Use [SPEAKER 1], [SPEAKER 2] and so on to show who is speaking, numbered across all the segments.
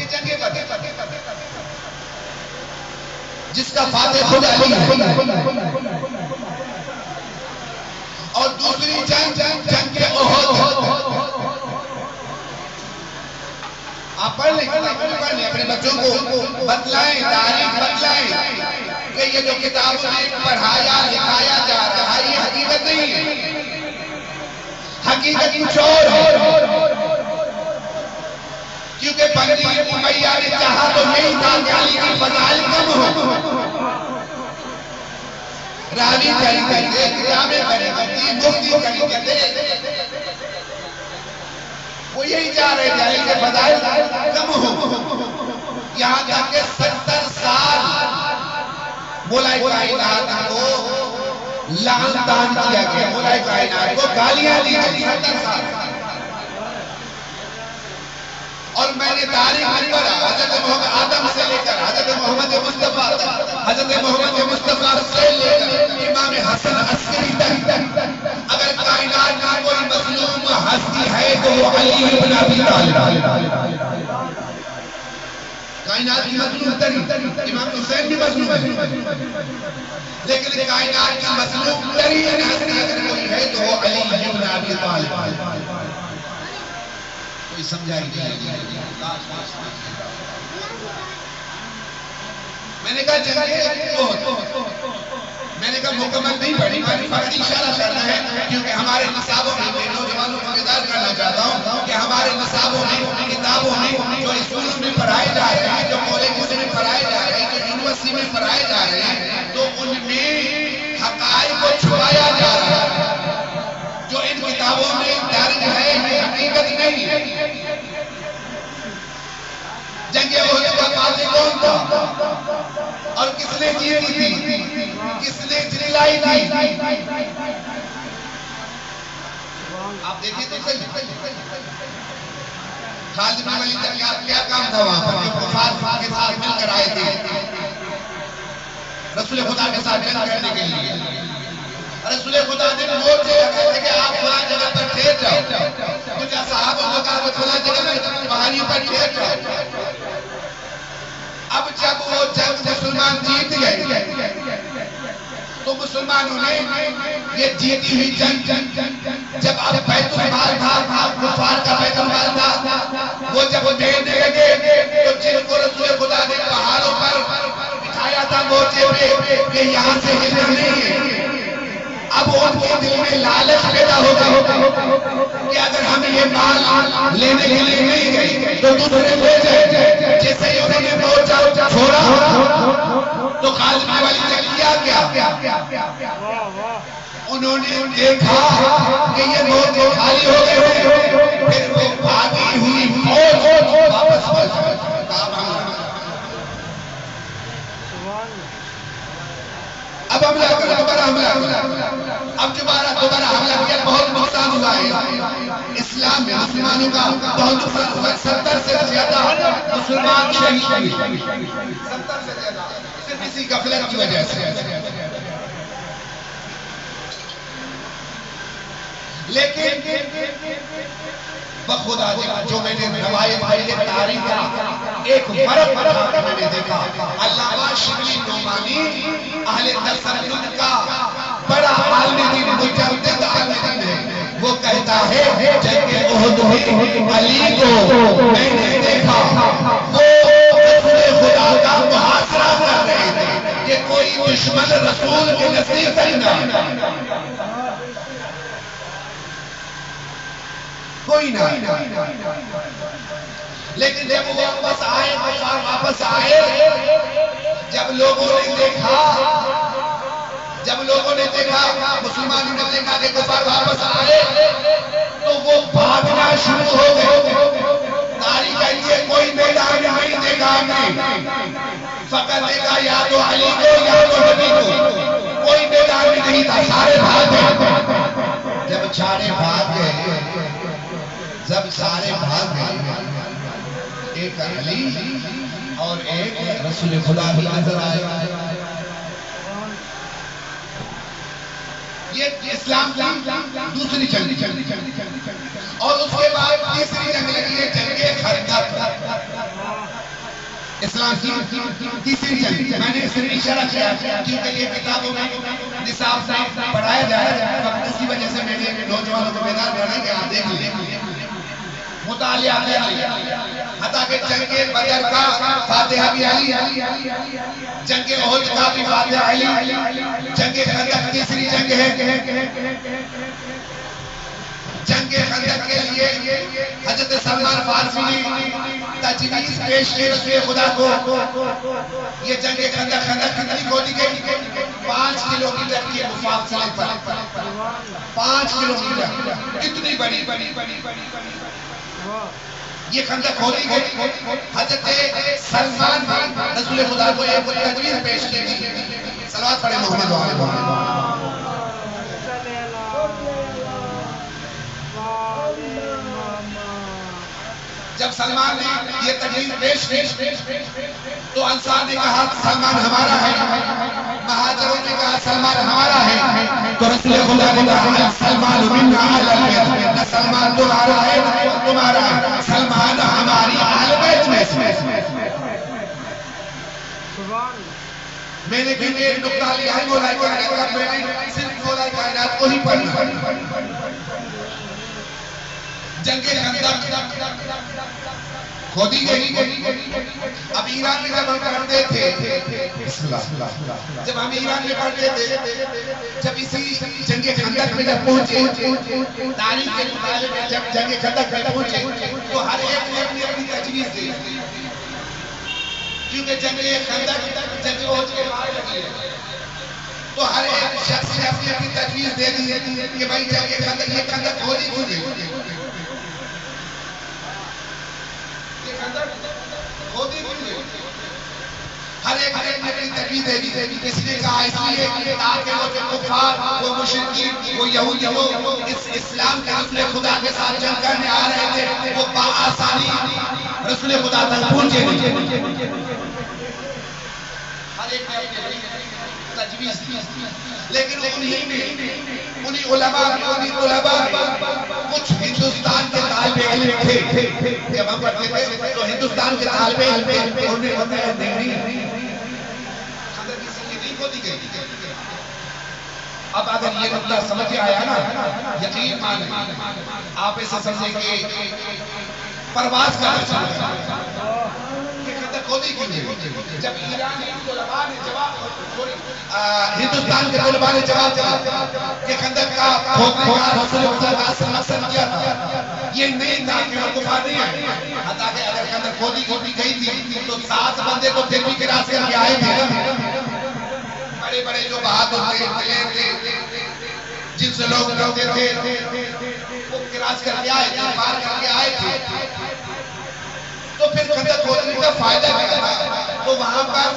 [SPEAKER 1] یہ جنگ بدر جس کا فاتح خود علی ہے، اور دوسری جنگ جنگ احد۔ آپ پڑھ لیں اپنے بچوں کو بتلائیں، تاریخ بتلائیں کہ یہ جو کتابوں میں پڑھایا لکھایا جا رہا ہے یہ حقیقت نہیں ہے، حقیقت کچھ اور ہے۔ کیونکہ بنی امیہ نے چاہا تو یہی تھا کہ علی کی فضائل کم ہو، راوی کری کرتے، کتابیں کری کرتی، مفتی کری کرتے، وہ یہی چاہ رہے تھے علی کے فضائل کم ہو۔ یہاں تک کہ 70 سال مولا کائنات کو لعن طعن کیا گیا، مولا کائنات کو گالیاں دی گئی 70 سال۔ اور میں نے تاریخ میں پڑھا حضرت محمد آدم سے لے کر حضرت محمد مصطفیٰ، حضرت محمد مصطفیٰ سے لے کر امام حسن عسکری تک، اگر کائنات کا کوئی مظلوم ہستی ہے تو وہ علی بن ابی طالب۔ کائنات کی مظلوم تری امام حسین بھی مظلوم ہے، لیکن کائنات کی مظلوم تری ہستی اگر کوئی ہے تو وہ علی بن ابی طالب۔ کوئی سمجھائی نہیں۔ میں نے کہا میں نے کہا مکمل نہیں پڑھی، میں فقط اشارہ کرنا ہے کیونکہ ہمارے نصابوں میں نوجوانوں کو بیدار کرنا چاہتا ہوں کہ ہمارے نصابوں میں کتابوں میں جو اسکولوں میں پڑھائے جا رہے ہیں، جو کالجوں میں پڑھائے جا رہے ہیں، جو یونیورسٹی میں پڑھائے جا رہے ہیں، تو ان میں حقائق کو چھپایا جا رہا ہے۔ جو ان کتابوں میں درج ہے یہ حقیقت نہیں ہے۔ جنگ احد کا فاتح کون تھا اور کس نے جیتی تھی، کس نے جلائی تھی؟ آپ دیکھیں تو صحیح، خالد بن ولید کا کیا کام تھا وہاں پر جو کفار کے ساتھ مل کر آئے تھے رسول خدا کے ساتھ جنگ کرنے کے لیے؟ رسول خدا نے موجے کہتے کہ آپ فلاں جگہ پر ٹھہر جاؤ، کچھ صحابہ کو کہا فلاں جگہ پر پہاڑی پر ٹھہر جاؤ۔ اب جب وہ جنگ مسلمان جیت گئے تو مسلمانوں نے یہ جیتی ہوئی جنگ جب اب بیت المال تھا، کفار کا بیت المال تھا، وہ جب دینے لگے تو جن کو رسول خدا نے پہاڑوں پر بٹھایا تھا موجے پہ کہ یہاں سے ہلنا نہیں ہے، اب ان کے دل میں لالچ پیدا ہوگا کہ اگر ہم یہ مال لینے کے لیے نہیں گئے تو دوسرے لے جائے۔ جیسے ہی انہوں نے موجہ چھوڑا تو خالد بن ولید نے کیا انہوں نے دیکھا کہ یہ موجے خالی ہو گئے، پھر وہ بھاگی ہوئی فوج واپس اب حملہ کرو، دوبارہ حملہ کرو، اب دوبارہ حملہ کیا، بہت نقصان ہوا ہے اسلام میں، مسلمانوں کا بہت نقصان ہوا ہے، 70 سے زیادہ مسلمان شہید ہوئے، 70 سے زیادہ، صرف اسی غفلت کی وجہ سے۔ لیکن بخدا جو میں نے روایت تاریخ کا ایک فرق میں نے دیکھا، علامہ شبلی نعمانی اہل تسنن کا بڑا عالم دین مجدد عالم دین ہے، وہ کہتا ہے جنگ احد میں علی کو میں نے دیکھا وہ رسول خدا کا محاصرہ کر رہے تھے کہ کوئی دشمن رسول کے نزدیک نہ کوئی نہ۔ لیکن جب وہ واپس آئے جب لوگوں نے دیکھا مسلمانوں نے دیکھا کہ کفار واپس آئے تو وہ بھاگنا شروع ہو گئے۔ تاریخ کے لیے کوئی میدان نہیں دیکھا ہم نے، فقط دیکھا یا تو علی کو یا تو نبی کو، کوئی میدان میں نہیں تھا، سارے بھاگ گئے۔ جب سارے بھاگ گئے، جب سارے بھاگ گئے، ایک علی اور ایک رسول خدا بھی نظر آئے۔ یہ اسلام کی دوسری جنگ اور اس کے بعد تیسری جنگ لگی ہے جنگ خندق۔ اسلام کی تیسری جنگ. میں نے اس لیے اشارہ کیا کیونکہ یہ کتابوں میں نصاب سے پڑھایا جائے، فقط اس کی وجہ سے میں نے نوجوانوں کو بیدار کرنا کہ آپ دیکھ لیں، مطالعہ کر لیں. حتیٰ کہ جنگ بدر کا فاتحہ بھی علی، جنگ احد کا بھی فاتحہ علی، جنگ خندق تیسری جنگ ہے. جنگ خندق کے لیے حضرت سلمان فارسی نے تجویز پیش کی رسول خدا کو. یہ جنگ خندق کتنی کھودی گئی؟ 5 کلومیٹر کی مفاصلے پر. 5 کلومیٹر کتنی بڑی یہ خندق کھودی گئی. حضرت سلمان نے رسول خدا کو ایک تجویز پیش کی. صلوات پڑھیں محمد و آل محمد. جب سلمان نے یہ تجویز پیش کی تو انصار نے کہا سلمان ہمارا ہے، مہاجروں نے کہا سلمان ہمارا ہے. تو رسول خدا نے کہا سلمان منا اہل بیت، نہ سلمان تمہارا ہے نہ تمہارا ہے، سلمان ہماری اہل بیت میں سے. میں نے کیونکہ ایک نقطہ لیا ہے مولا کائنات کا، میں نے صرف مولا کائنات کو ہی پڑھنا. جنگ خندق کھودی گئی. اب ایران میں جب ہم پڑھتے تھے، جب ہم ایران میں پڑھتے تھے، جب اسی جنگ خندق میں جب پہنچے، تاریخ کے مطالعے میں جب جنگ خندق میں پہنچے تو ہر ایک نے اپنی اپنی تجویز دی. کیونکہ جنگ خندق جنگ احد کے بعد لگی ہے تو ہر ایک شخص نے اپنی اپنی تجویز دے دی کہ بھائی جنگ خندق یہ خندق کھودی کیوں گئی؟ ہر ایک نے اپنی تجویز دے دی. کسی نے کہا اس لیے تاکہ وہ جو کفار، وہ مشرکین، وہ یہودی وہ اس اسلام کے رسول خدا کے ساتھ جنگ کرنے آ رہے تھے، وہ بآسانی رسول خدا تک پہنچے نہیں. ہر ایک نے اپنی تجویز دی. لیکن انہی علماء کچھ ہندوستان کے طالب علم تھے. جب ہم پڑھتے تھے تو ہندوستان کے طالب علم انہیں نہیں کھودی گئی. اب اگر یہ نقطہ سمجھ آیا نا، یقین مانیں آپ اسے سمجھیں کہ پرواز کرنا چاہتا کھودی کی. جب ایرانی علماء نے ہندوستان کے طلباء نے جواب دیا کہ خندق کا کھودنے کا رسول خدا کا اصل مقصد کیا تھا، یہ نہیں تھا کہ وہ کفار نہیں آئے. حتیٰ کہ اگر خندق کھودی گئی تھی تو 7 بندے تو پھر بھی کراس کر کے آئے تھے. بڑے بڑے جو بہادر تھے جن سے لوگ لڑتے تھے وہ کراس کر کے آئے تھے، پار کر کے آئے تھے. تو پھر خندق کھودنے کا فائدہ کیا تھا؟ تو وہاں پر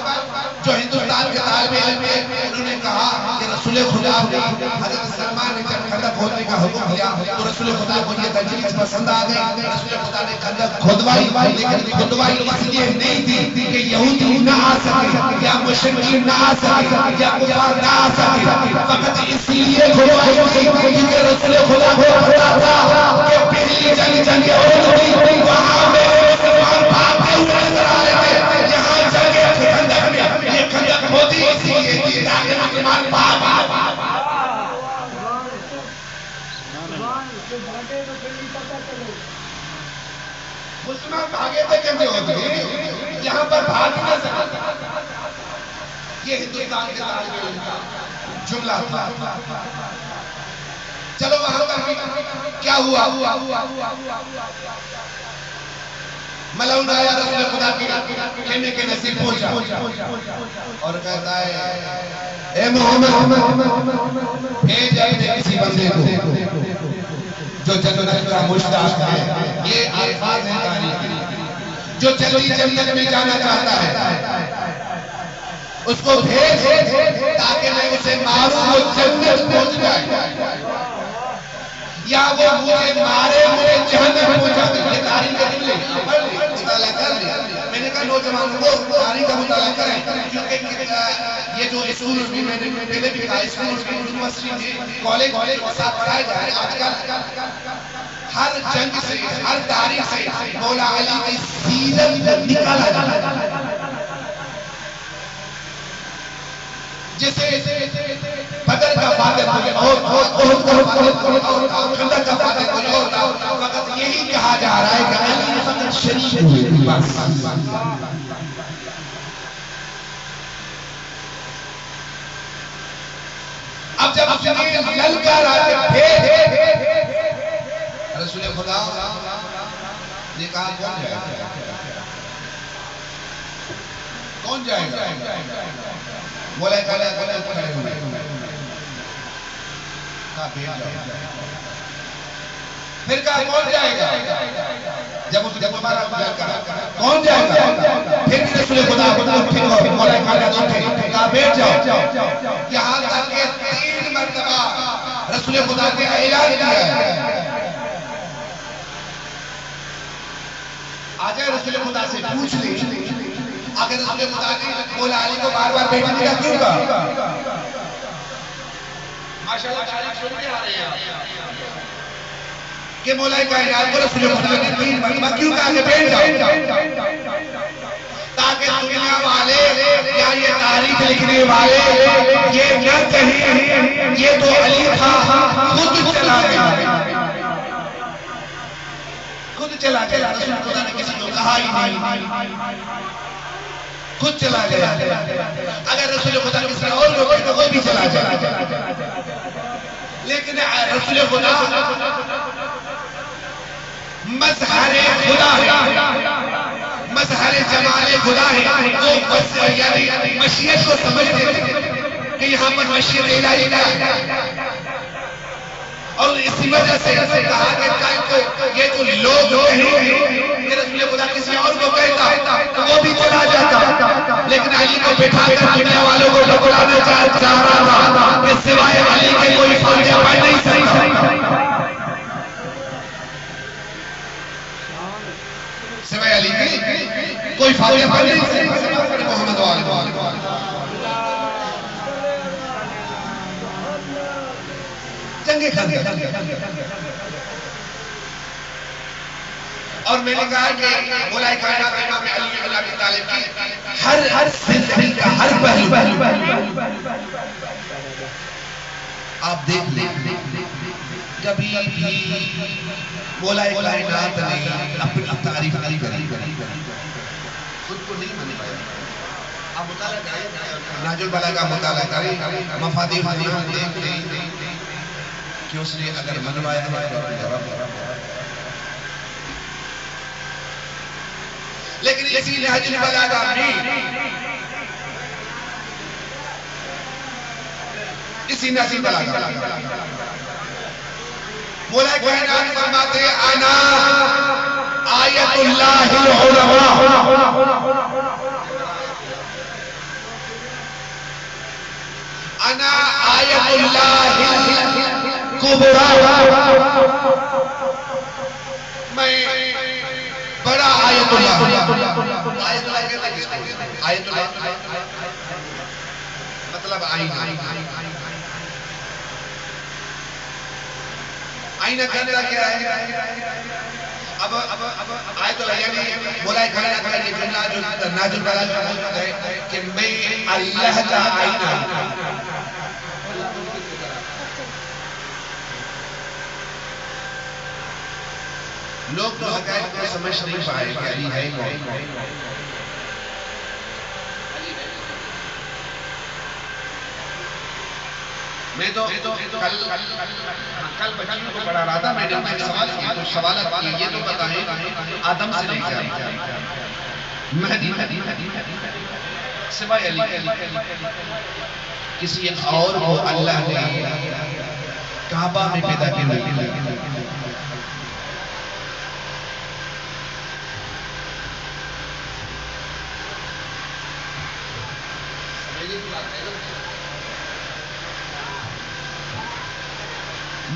[SPEAKER 1] جو ہندوستان کے طالب علم تھے انہوں نے کہا کہ رسول خدا نے حضرت سلمان نے جب خندق کھودنے کا حکم دیا تو رسول خدا کو یہ تجویز پسند آ گئی. رسول خدا نے خندق کھودوائی، لیکن کھودوائی اس لیے نہیں تھی کہ یہودی نہ آ سکے یا مشرکین نہ آ سکے یا کفار نہ آ سکے، فقط اس لیے کھودوائی کیونکہ رسول خدا کو پتا تھا کہ پہلی جنگ احد کی وہاں میں بھاگتے ہوئے نظر آ رہے تھے. یہاں جنگ خندق میں یہ خندق کھودی اسی لیے تھی تاکہ مسلمان بھاگے تھے کیسے ہوتے؟ یہاں پر بھاگ نہ سکتے. یہ ہندوستان کے طالب علم کا جملہ تھا. چلو وہاں پر کیا ہوا؟ ملعون آیا رسول خدا کی خیمے کے نزدیک پہنچا اور کہتا ہے اے محمد بھیج اپنے کسی بندے کو جو جنت کا مشتاق ہے. یہ الفاظ ہیں تاریخ، جو جلدی جنت میں جانا چاہتا ہے اس کو بھیج تاکہ میں اسے ماروں وہ جنت پہنچ جائے، یا وہ مجھے مارے مجھے جہنم پہنچا دے. یہ تاریخ کا جملے مطالعہ کر لیا. میں نے کہا نوجوانوں کو تاریخ کا مطالعہ کریں کیونکہ یہ جو اسکول بھی میں نے پہلے بھی کہا اسکول بھی یونیورسٹی میں کالج کے ساتھ پڑھائے جا رہے ہیں. آج کل ہر جنگ سے ہر تاریخ سے مولا علی کی سیرت نکالا جاتا ہے. جسے بدر کا فاتح کوئی اور تھا، احد کا فاتح کوئی اور تھا، خندق کا فاتح کوئی اور تھا، فقط یہی کہا جا رہا ہے کہ علی فقط شریک ہوئے بس۔ اب جب للکار آتے تھے رسول خدا نے کہا کون جائے گا؟ بولا کھڑے ہوئے کہا بیٹھ جاؤ، پھر کہا کون جائے گا؟ جب ہمارا کون جائے گا؟ پھر بھی رسول خدا بولا کھڑے اٹھے کہا بیٹھ جاؤ، یہاں تک کہ 3 مرتبہ رسول خدا نے اعلان کیا ہے۔ آجائے رسول خدا سے پوچھ لیں، اگر رسول خدا نے مولا علی کو بار بار بیٹھنے کا کیوں کہا؟ ماشاءاللہ تاریخ سنتے آ رہے ہیں کہ مولا کائنات کو رسول خدا نے 3 مرتبہ کیوں کہا کہ بیٹھ جاؤ؟ تاکہ دنیا والے یا یہ تاریخ لکھنے والے یہ نہ کہیں یہ تو علی تھا خود چلا گیا، خود چلا گیا، رسول خدا نے کسی کو کہا ہی نہیں، خود چلا گیا۔ اگر رسول خدا کسی اور کو کہتا وہ بھی چلا گیا، لیکن رسول خدا مظہر خدا ہے، مظہر جمال خدا ہے، وہ مشیت کو سمجھتے تھے کہ یہاں پر مشیت الہی ہے، اور اسی وجہ سے کہا کہ یہ جو لوگ کہیں کہ رسول خدا کسی اور کو کہتا تو وہ بھی چلا جاتا، لیکن علی کو بٹھا کر دنیا والوں کو بتلانا چاہ رہا تھا کہ سوائے علی کے کوئی فاتح پڑھ نہیں سکتا، سوائے علی کی کوئی فاتح پڑھ نہیں سکتا۔ محمد وآلہ جنگیں خندق، اور میں نے کہا کہ مولا کائنات امام علی بن ابی طالب کی ہر زندگی کا ہر پہلو آپ دیکھ لیں، کبھی بھی مولا کائنات نے اپنی تعریف نہیں کری، خود کو نہیں منوایا۔ آپ مطالعہ کریں، نہج البلاغہ کا مطالعہ کریں، مفادی حدیث دیکھ لیں کہ اس نے اگر منوایا ہے لیکن اسی نہج البلاغہ میں اسی نہج البلاغہ مولا کائنات فرماتے ہیں انا آیت اللہ العظمیٰ، انا آیت اللہ الکبریٰ، میں بڑا آیت اللہ، آیت اللہ کہتا ہے کس کو؟ آیت اللہ مطلب آئینہ، آئینہ کہنے کا کیا ہے؟ اب آیت اللہ یعنی مولا کائنات کا یہ جملہ جو نہج البلاغہ ہے کہ میں اللہ کا آئینہ ہوں۔ لوگ تو حقائق کو سمجھ نہیں پائے کہ علی ہے کون۔ میں تو کل بچوں کو پڑھا رہا تھا، میں نے ان سے سوال کیا تو سوالات کی یہ تو بتائیں آدم سے لے کر مہدی سوائے علی کسی اور کو اللہ نے کعبہ میں پیدا کیا۔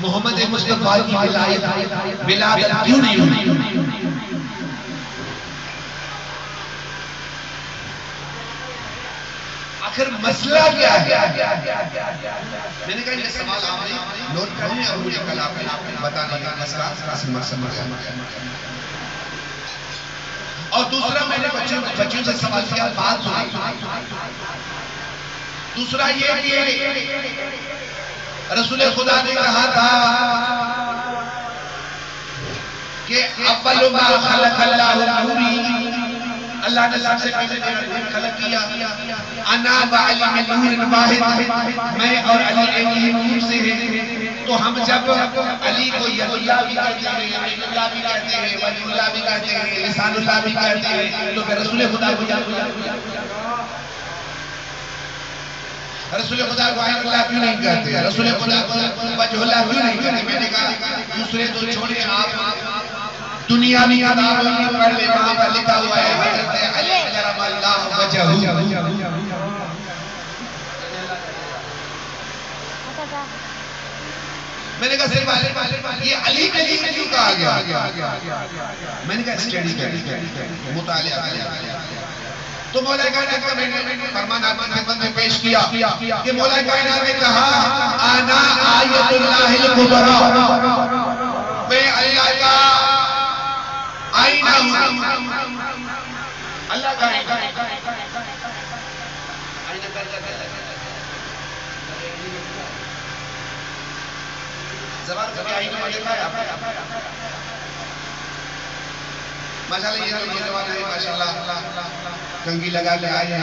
[SPEAKER 1] محمد مصطفیٰ کی ولادت کیوں نہیں ہوئی؟ آخر مسئلہ کیا ہے؟ میں نے کہا یہ سوال آپ نے نوٹ کریں اور مجھے کل آپ نے بتانے کا مسئلہ سمجھ۔ اور دوسرا میں نے بچوں سے سوال کیا، بات سنی دوسرا یہ کہ رسول خدا نے کہا تھا کہ اول ما خلق اللہ نوری، اللہ نے سب سے پہلے میرا نور خلق کیا، انا وعلی من نور واحد، میں اور علی ایک ہی نور سے ہیں۔ تو ہم جب علی کو ید اللہ بھی کہتے ہیں، عین اللہ بھی کہتے ہیں، ولی اللہ بھی کہتے ہیں، لسان اللہ بھی کہتے ہیں، تو پھر رسول خدا کو رسول خدا کو عین اللہ کیوں نہیں کہتے؟ رسول خدا کو وجہ اللہ کیوں نہیں کہتے؟ میں نے کہا دوسرے تو چھوڑے، آپ دنیا میں کتابوں میں پڑھ لے، وہاں پر لکھا ہوا ہے حضرت علی کرم اللہ وجہہ۔ میں نے کہا صرف یہ علی کے لیے کیوں کہا گیا؟ میں نے کہا اسٹڈی کر، مطالعہ کر۔ تو مولا کائنات کا میں نے فرمان آپ کی خدمت میں پیش کیا کہ مولا کائنات نے کہا انا آیت اللہ الکبریٰ، میں اللہ کا آئینہ ہوں۔ اللہ کا آئینہ زبان کبھی آئینہ میں دیکھا ہے آپ؟ ماشاءاللہ یہ زبان ہے، ماشاءاللہ کنگھی لگا کے آئے ہیں،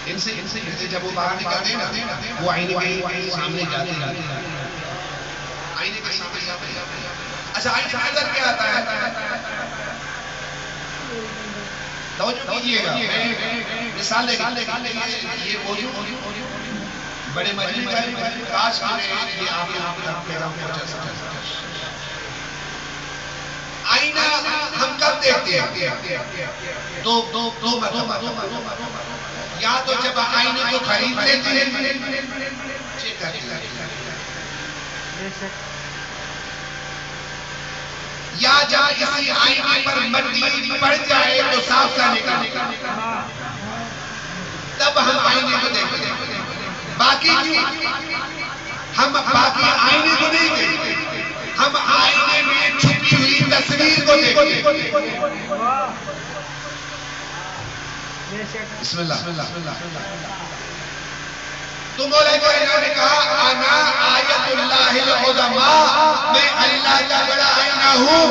[SPEAKER 1] ان سے جب وہ باہر نکلتے ہیں نا وہ آئینے کے سامنے جاتے ہیں، آئینے کے سامنے جاتے ہیں۔ اچھا آئینے سے نظر کیا آتا ہے؟ توجہ کیجئے گا، مثال دیکھیں، یہ موضوع بڑے مجلس میں کاش کے یہ آپ یہاں پر پیغام پہنچا سکتے۔ آئینہ ہم کب دیکھتے ہیں؟ دو یا تو جب آئینے کو خرید لیتے ہیں، چیک کرتے ہیں، یا جب کسی آئینے پر مٹی پڑ جائے تو صاف کرنے کا، تب ہم آئینے کو دیکھتے ہیں۔ باقی کیوں؟ ہم باقی آئینے کو نہیں دیکھتے، ہم آئینے میں چھپی ہوئی تصویر کو دیکھتے۔ بسم اللہ۔ تو مولا کائنات نے کہا انا آیت اللہ العظمیٰ، میں اللہ کا بڑا آئینہ ہوں۔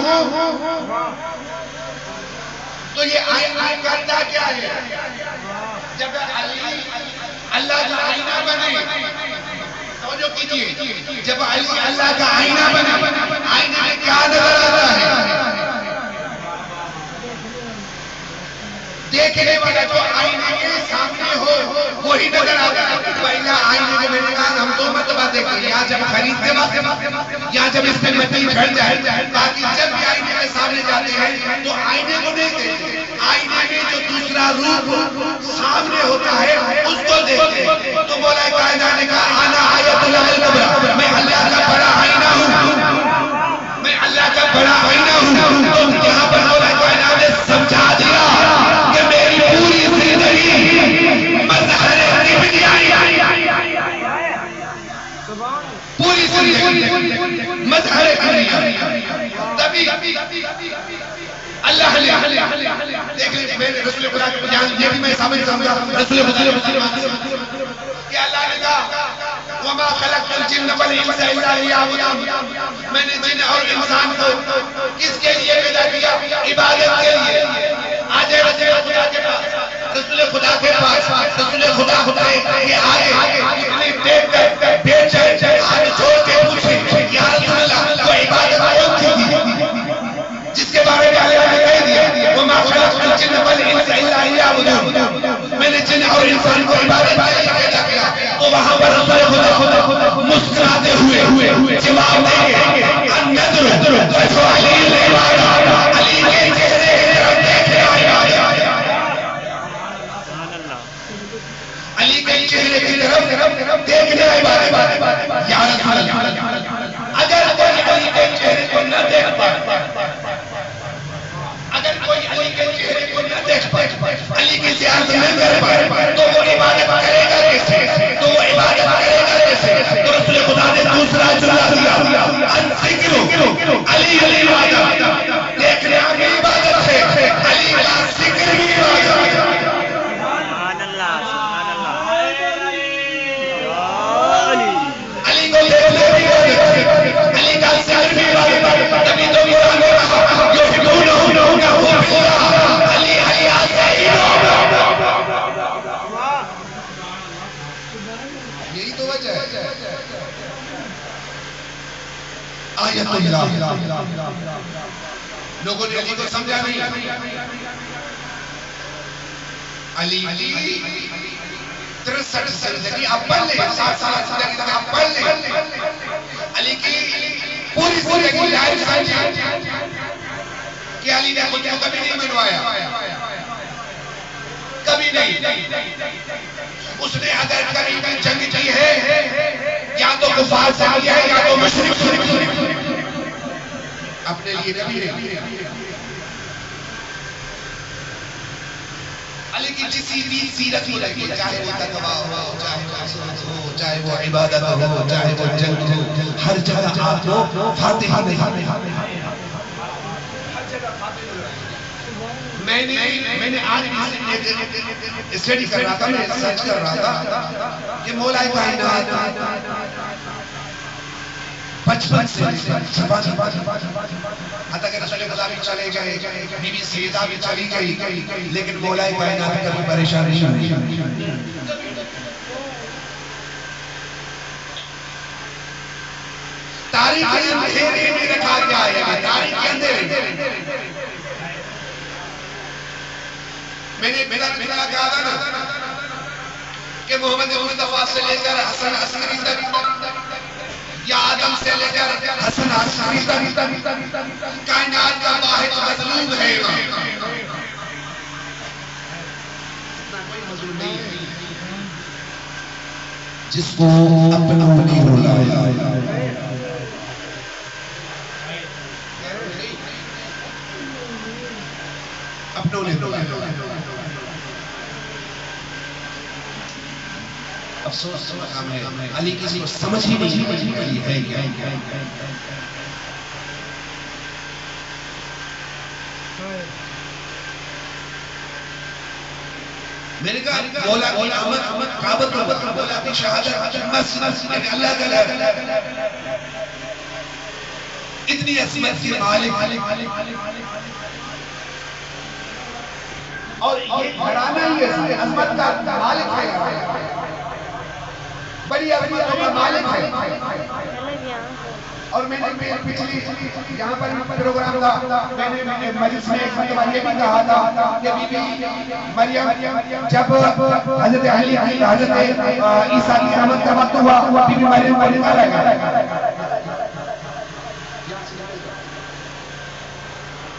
[SPEAKER 1] تو یہ آئینہ کرتا کیا ہے؟ جب علی اللہ کا آئینہ بنے، توجہ کیجئے، جب علی اللہ کا آئینہ بنے، آئینے میں کیا نظر آتا ہے؟ دیکھنے والا جو آئینے کے سامنے ہو وہی نظر آتا ہے۔ پہلا آئینے کے میں نے کہا ہم دو مرتبہ دیکھتے ہیں، یا جب خریدتے وقت یا جب اس میں مٹی گھر جائے، باقی جب بھی آئینے کے سامنے جاتے ہیں تو آئینے کو نہیں دیکھتے، آئینے میں جو دوسرا روپ سامنے ہوتا ہے اس کو دیکھتے ہیں۔ تو مولا کائنات نے کہا انا آیت اللہ الکبریٰ، میں اللہ کا بڑا آئینہ ہوں، میں اللہ کا بڑا آئینہ ہوں۔ تو یہاں پر مولا کائنات نے سمجھا دیا کہ میری پوری زندگی مظہر پوری زندگی مظہر تبھی اللہ دیکھ لیں، میں نے رسول خدا کے بیان یہ بھی میں ثابت کروں گا، رسول خدا کہ اللہ نے کہا وما خلقت الجن والانس الا ليعبدون، میں نے جن اور انسان کو کس کے لیے پیدا کیا؟ عبادت کے لیے۔ آج رسول خدا کے پاس، رسول خدا کے پاس، رسول خدا کے آگے اتنی دیکھ کر بیٹھ جائے، آج چھوڑ کے پوچھیں یا رسول اللہ وہ عبادت کون تھی جس کے بارے میں اللہ نے کہہ دیا وما خلقت الجن والانس الا ليعبدون، میں نے جن اور انسان کو عبادت کے لیے پیدا کیا۔ تو وہاں پر رسول خدا مسکراتے ہوئے جواب دیں گے النظر علی العبادہ، علی کے چہرے کی طرف دیکھنے عبادت، علی کے چہرے کی طرف دیکھنے عبادت۔ یا رسول اللہ اگر کوئی علی کے چہرے کو نہ دیکھ پائے، اگر کوئی علی کے چہرے کو نہ دیکھ پائے، علی کی زیارت نہ کر پائے تو وہ عبادت کرے گا کیسے؟ تو وہ عبادت کرے گا کیسے؟ تو رسول خدا نے دوسرا جملہ دیا الذکر علی العبادہ، دیکھنا بھی عبادت ہے، علی کا ذکر بھی عبادت ہے۔ سبحان اللہ، سبحان اللہ۔ سمجھا نہیں. علی کی 63 زندگی آپ پڑھ لیں، 60 سال زندگی آپ پڑھ لیں. علی کی پوری زندگی لائف سمجھیں کہ علی نے خود کو کبھی نہیں منوایا، کبھی نہیں. اس نے اگر کبھی بھی جنگ کی ہے یا تو کفار سے کی ہے یا تو مشرک سے کی ہے، اپنے لیے نبی نہیں. علی کی جسی بھی سیرت ہی لگی، چاہے وہ تقویٰ ہو، چاہے وہ عصمت ہو، چاہے وہ عبادت ہو، چاہے وہ جنگ ہو، ہر جگہ آپ کو فاتحہ میں. میں نے آج اسٹڈی کر رہا تھا، میں سرچ کر رہا تھا کہ مولا کائنات 55 سے حتیٰ کہ رسول خدا بھی چلے گئے، بی بی سیدہ بھی چلی گئی، لیکن مولا کائنات کبھی پریشان نہیں ہوئی. تاریخ کے اندھیرے میں رکھا گیا ہے، تاریخ کے اندھیرے میں نے کہا تھا نا کہ محمد مصطفیٰ سے لے کر حسن عسکری تک یا آدم سے لے کر حسن عسکری تک کائنات کا واحد مظلوم ہے. کوئی مظلوم نہیں ہے جس کو اپنا نہیں رلایا. اپنوں نے افسوس مقام ہے علی کسی کو سمجھ ہی نہیں علی ہے کیا. میں نے کہا مولا کی آمد کعبۃ مولا کی شہادت مسجد اللہ کا اتنی عظمت کی مالک اور یہ گھرانہ ہی عظمت کا مالک ہے، بڑی عظمتوں کا مالک ہے. اور میں نے پچھلی یہاں پر پروگرام تھا، میں نے مجلس میں ایک مرتبہ یہ بھی کہا تھا کہ بی بی مریم جب حضرت علی حضرت عیسیٰ کی آمد کا وقت ہوا، بی بی مریم کو نکالا گیا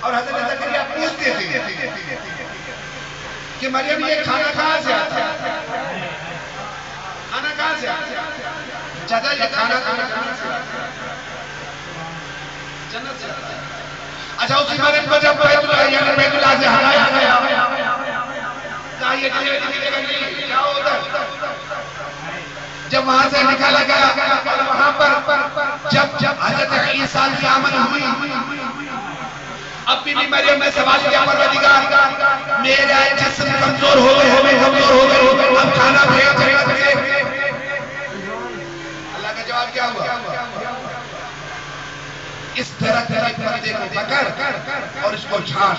[SPEAKER 1] اور حضرت زکریا پوچھتے تھے کہ مریم یہ کھانا کہاں سے آتا ہے؟ کھانا کہاں سے آتا ہے؟ چاچا یہ کھانا کہاں سے آتا ہے؟ جنت سے آتا ہے. اچھا اسی مریم کو جب بیت اللہ سے ہٹایا گیا، کہا یہ جگہ نہیں، جاؤ ادھر. جب وہاں سے نکالا گیا اور وہاں پر جب حضرت عیسیٰ کی آمد ہوئی، اب بی بی مریم نے سوال کیا پروردگار میرا جسم کمزور ہو گئے، اب کھانا بھیج. اللہ کا جواب کیا ہوا؟ اس درخت کے پتے کو پکڑ اور اس کو چھاڑ،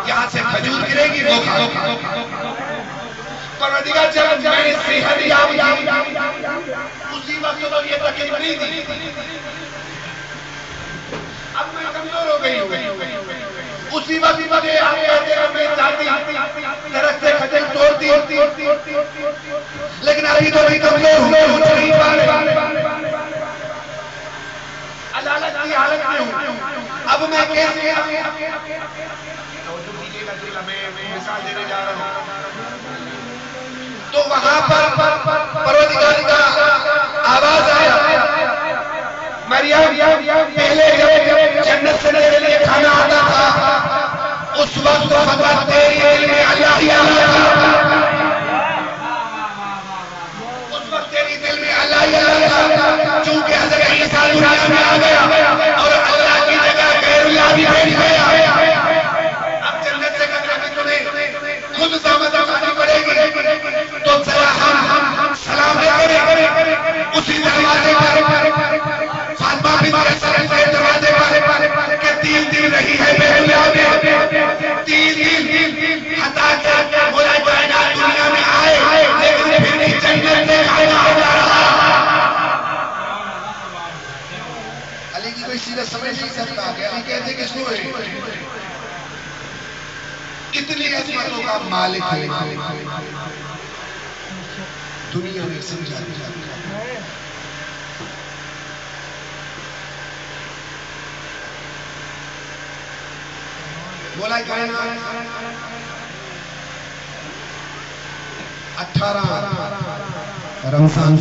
[SPEAKER 1] یہاں سے کھجور گرے گی وہ کھا. پروردگار جب میں نے صحت یاب کی اسی وقت تو یہ تکلیف نہیں دی، اب میں کمزور ہو گئی ہوں. اسی وقت مجھے میں چاہتی درخت سے کھجور توڑ دی، لیکن ابھی تو کمزور ہوں، نہیں پا رہے. عدالت کی حالت میں ہوں، اب میں کیسے میں مثال دینے جا رہا ہوں. تو وہاں پر پروردگار کا آواز آیا، مریم پہلے جنت سے میرے لیے کھانا آتا تھا، اس وقت فقط تیری دل میں اللہ ہی اللہ تھا، اس وقت تیری دل میں اللہ ہی اللہ تھا. چونکہ حضرت عیسیٰ دنیا میں آ گیا اور اللہ کی جگہ غیر اللہ بھی بیٹھ گیا، اب جنت سے کہنا کہ تمہیں خود زحمت اٹھانی پڑے گی. تو ذرا ہم سلام کریں اسی دروازے پر، فاطمہ بنت اسد کے دروازے پر کہ 3 دن رہی ہے بہلیہ میں، 3 دن حتیٰ کہ مولا کائنات دنیا میں آئے، لیکن پھر بھی جنت سے کھانا آ جا رہا. علی کی کوئی سیرت سمجھ نہیں سکتا کہ علی کہتے کس کو ہے؟ اتنی عظمتوں کا مالک ہے دنیا میں سمجھا دیا مولا کائنات 18 رمضان